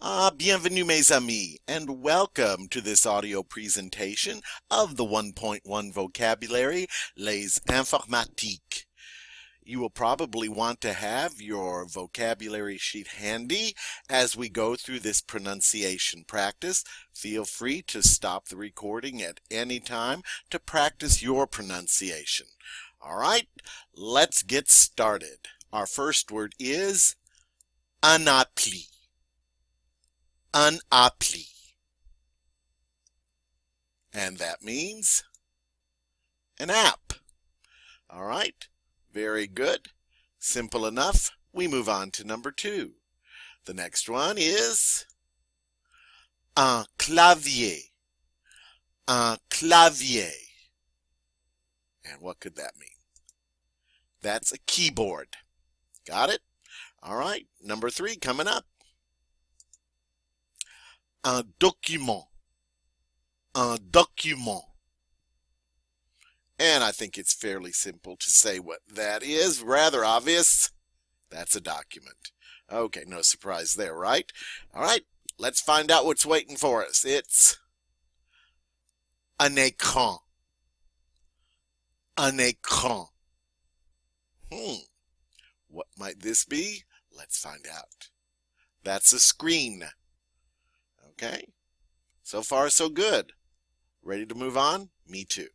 Bienvenue mes amis, and welcome to this audio presentation of the 1.1 vocabulary, Les Informatiques. You will probably want to have your vocabulary sheet handy as we go through this pronunciation practice. Feel free to stop the recording at any time to practice your pronunciation. All right, let's get started. Our first word is un appli. Un appli. And that means an app. All right, very good. Simple enough. We move on to number 2. The next one is un clavier. Un clavier. And what could that mean? That's a keyboard. Got it? All right, number 3 coming up. Un document. Un document. And I think it's fairly simple to say what that is. Rather obvious. That's a document. Okay, no surprise there, right? All right, let's find out what's waiting for us. It's un écran. Un écran. What might this be? Let's find out. That's a screen. Okay, so far so good. Ready to move on? Me too.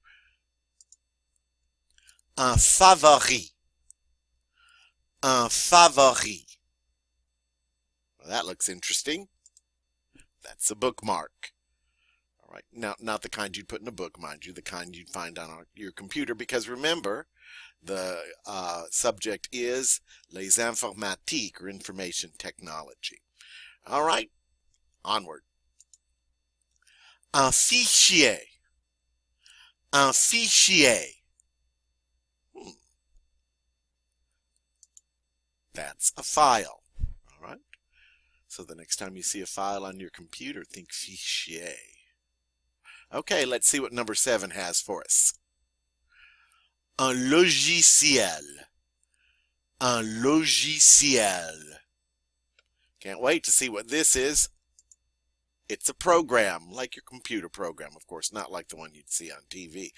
Un favori. Un favori. Well, that looks interesting. That's a bookmark. All right, now not the kind you'd put in a book, mind you, the kind you'd find on your computer, because remember, the subject is Les Informatiques, or information technology. All right, onward. Un fichier. Un fichier. That's a file. All right. So the next time you see a file on your computer, think fichier. Okay, let's see what number 7 has for us. Un logiciel. Un logiciel. Can't wait to see what this is. It's a program, like your computer program, of course, not like the one you'd see on TV.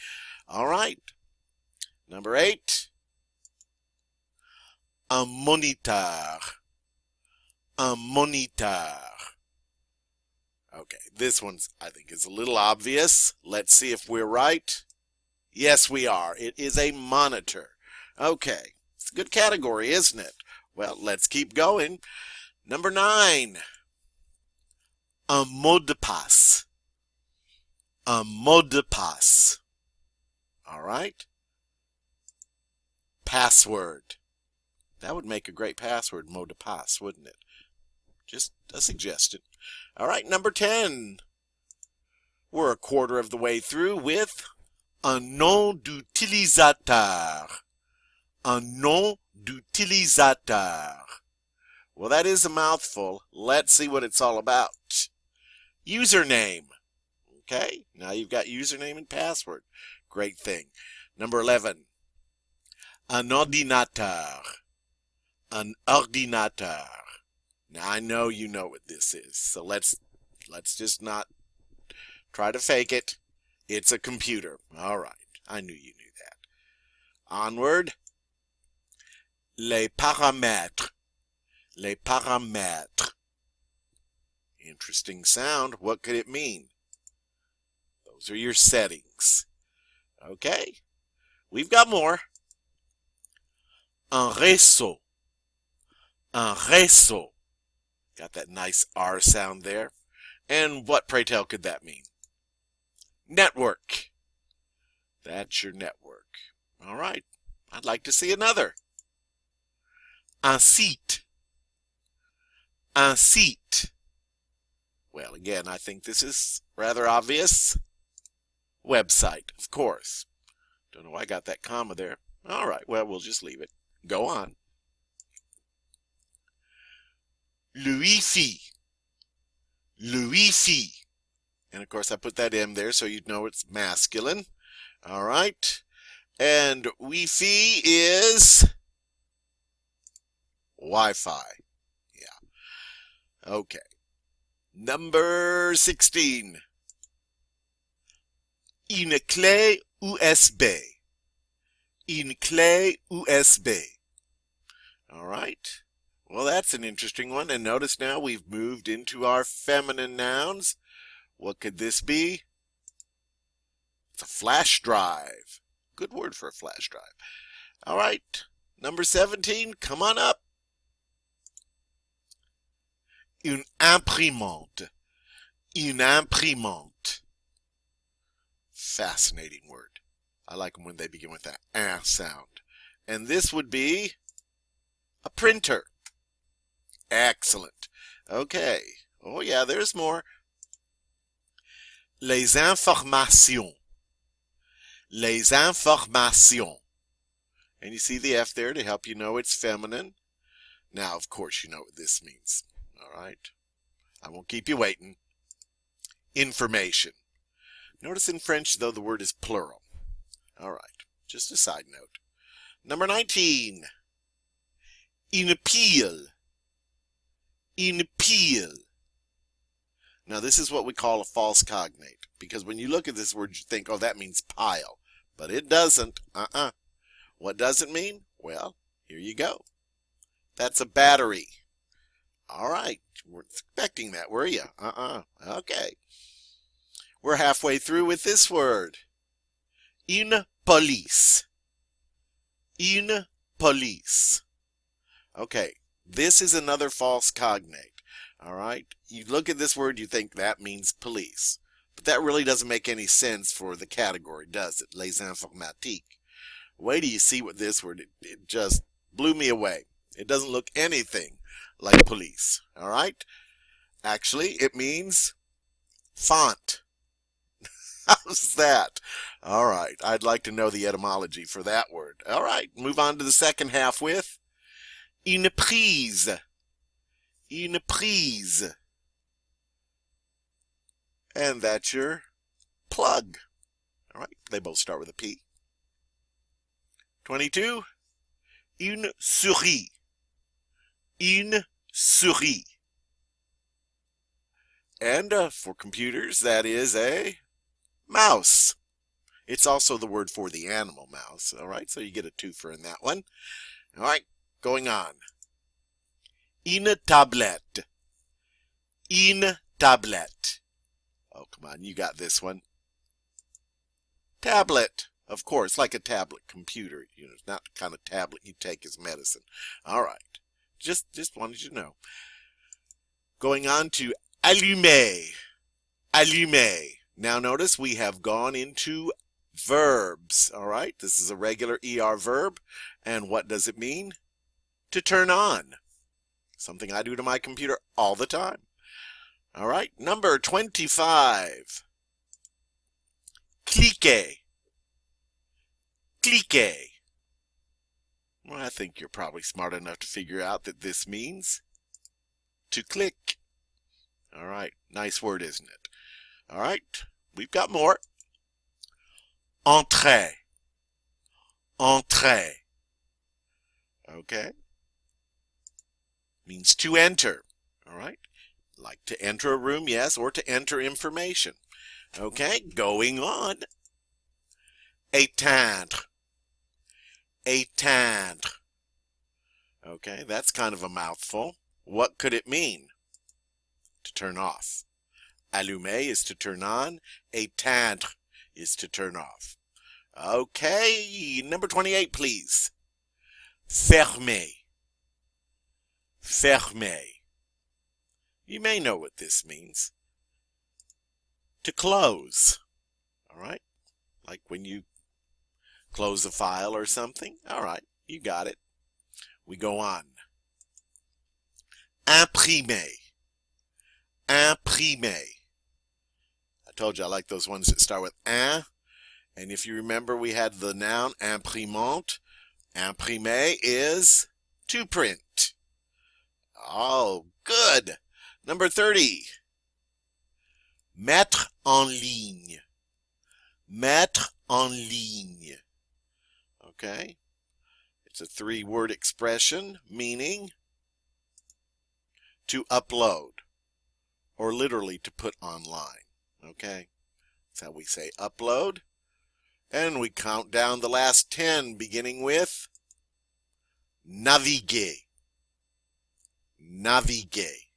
All right. Number 8. Un moniteur. Un moniteur. Okay, this one's, I think, is a little obvious. Let's see if we're right. Yes, we are. It is a monitor. Okay, it's a good category, isn't it? Well, let's keep going. Number 9. Un mot de passe. Un mot de passe. All right. Password. That would make a great password, mot de passe, wouldn't it? Just a suggestion. All right, number 10. We're a quarter of the way through with un nom d'utilisateur. Un nom d'utilisateur. Well, that is a mouthful. Let's see what it's all about. Username. Okay, now you've got username and password. Great thing. Number 11. Un ordinateur. Un ordinateur. Now I know you know what this is, so let's just not try to fake it. It's a computer. All right, I knew you knew that. Onward. Les paramètres. Les paramètres. Interesting sound. What could it mean? Those are your settings. Okay, we've got more. Un réseau. Un réseau. Got that nice R sound there. And what, pray tell, could that mean? Network. That's your network. All right, I'd like to see another. Un site. Un site. Well, again, I think this is rather obvious. Website, of course. Don't know why I got that comma there. All right, well, we'll just leave it. Go on. Le Wi-Fi. Le Wi-Fi. And, of course, I put that M there so you'd know it's masculine. All right. And Wi-Fi is Wi-Fi. Yeah. Okay. Number 16. Une clé USB. Une clé USB. All right. Well, that's an interesting one. And notice now we've moved into our feminine nouns. What could this be? It's a flash drive. Good word for a flash drive. All right. Number 17. Come on up. Une imprimante. Une imprimante. Fascinating word. I like them when they begin with that sound. And this would be a printer. Excellent. Okay. Oh yeah, there's more. Les informations. Les informations. And you see the F there to help you know it's feminine. Now, of course, you know what this means. All right. I won't keep you waiting. Information. Notice in French, though, the word is plural. All right. Just a side note. Number 19. Une pile. Une pile. Now, this is what we call a false cognate. Because when you look at this word, you think, oh, that means pile. But it doesn't. What does it mean? Well, here you go. That's a battery. All right. You weren't expecting that, were you? Okay. We're halfway through with this word. Une police. Une police. Okay. This is another false cognate. All right. You look at this word, you think that means police. But that really doesn't make any sense for the category, does it? Les Informatiques. Wait till you see what this word, it just blew me away. It doesn't look anything like police. All right. Actually, it means font. How's that? All right. I'd like to know the etymology for that word. All right. Move on to the second half with une prise. Une prise. And that's your plug. All right. They both start with a P. 22. Une souris. Une souris. And for computers, that is a mouse. It's also the word for the animal mouse. All right, so you get a twofer in that one. All right, going on. Une tablette. Une tablette. Oh, come on, you got this one. Tablet. Of course, like a tablet computer. You know, it's not the kind of tablet you take as medicine. All right, just wanted you to know. Going on to allumer. Allumer. Now notice we have gone into verbs. All right, this is a regular ER verb. And what does it mean? To turn on. Something I do to my computer all the time. All right, number 25. Cliquer. Cliquer. Well, I think you're probably smart enough to figure out that this means to click. All right, nice word, isn't it? All right, we've got more. Entrer. Entrer. Okay. Means to enter. All right. Like to enter a room, yes, or to enter information. Okay, going on. Éteindre. Éteindre. Okay, that's kind of a mouthful. What could it mean? To turn off. Allumer is to turn on. Éteindre is to turn off. Okay, number 28, please. Fermer. Fermer. You may know what this means. To close. All right? Like when you close a file or something. All right, you got it. We go on. Imprimer. Imprimer. I told you I like those ones that start with un. And if you remember, we had the noun imprimante. Imprimer is to print. Oh, good. Number 30. Mettre en ligne. Mettre en ligne. Okay. It's a 3-word expression meaning to upload or literally to put online. Okay? That's how we say upload. And we count down the last 10, beginning with naviguer. Naviguer.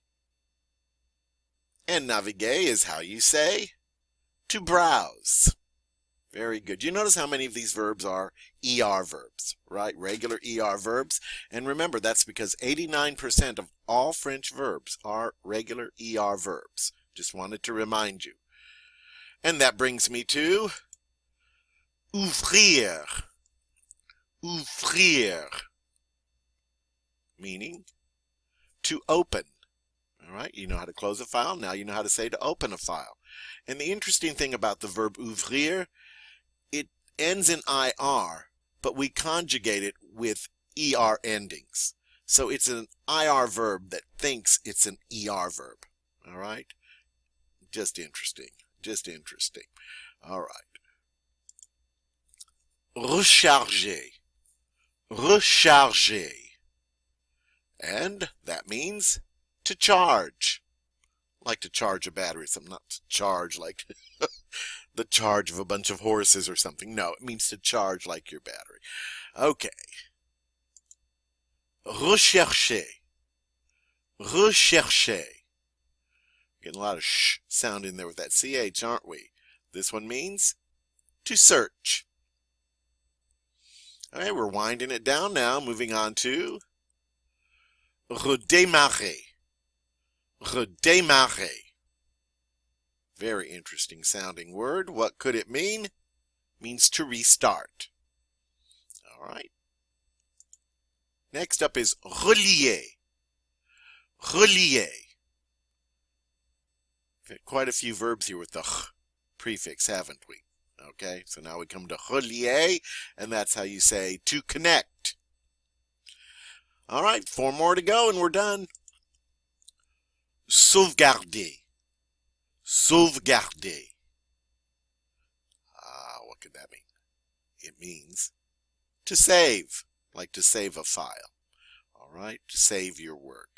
And naviguer is how you say to browse. Very good. You notice how many of these verbs are ER verbs, right? Regular ER verbs. And remember, that's because 89% of all French verbs are regular ER verbs. Just wanted to remind you. And that brings me to ouvrir. Ouvrir. Meaning to open. All right, you know how to close a file. Now you know how to say to open a file. And the interesting thing about the verb ouvrir, it ends in IR, but we conjugate it with ER endings. So it's an IR verb that thinks it's an ER verb. All right? Just interesting. Just interesting. All right. Recharger. Recharger. And that means to charge. Like to charge a battery. So not to charge like the charge of a bunch of horses or something. No, it means to charge like your battery. Okay. Rechercher. Rechercher. Getting a lot of sh sound in there with that CH, aren't we? This one means to search. All right, we're winding it down now. Moving on to redémarrer. Redémarrer. Very interesting sounding word. What could it mean? Means to restart. All right. Next up is relier. Relier. Quite a few verbs here with the ch prefix, haven't we? Okay, so now we come to relier, and that's how you say to connect. All right, 4 more to go and we're done. Sauvegarder. Sauvegarder. What could that mean? It means to save, like to save a file. All right, to save your work.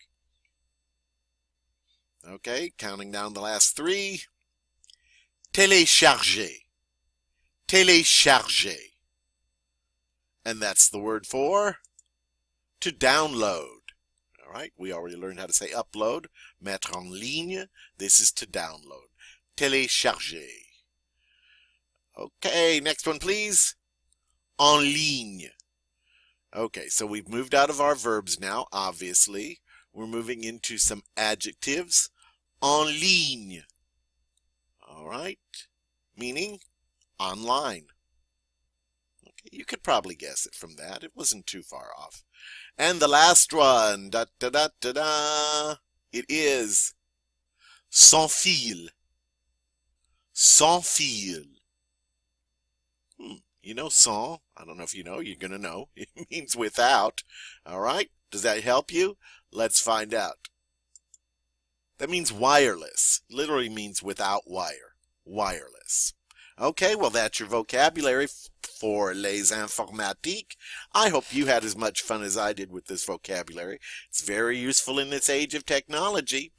Okay, counting down the last 3. Télécharger. Télécharger. And that's the word for to download. All right, we already learned how to say upload. Mettre en ligne. This is to download. Télécharger. Okay, next one, please. En ligne. Okay, so we've moved out of our verbs now, obviously. We're moving into some adjectives. En ligne. All right, meaning online. Okay, you could probably guess it from that. It wasn't too far off. And the last one, da da da da da, it is sans fil. Sans fil. You know sans, I don't know if you know, you're going to know. It means without. All right, does that help you? Let's find out. That means wireless. Literally means without wire. Wireless. Okay, well that's your vocabulary for Les Informatiques. I hope you had as much fun as I did with this vocabulary. It's very useful in this age of technology.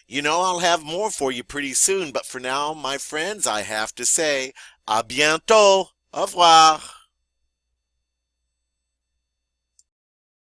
You know, I'll have more for you pretty soon, but for now, my friends, I have to say, à bientôt. Au revoir.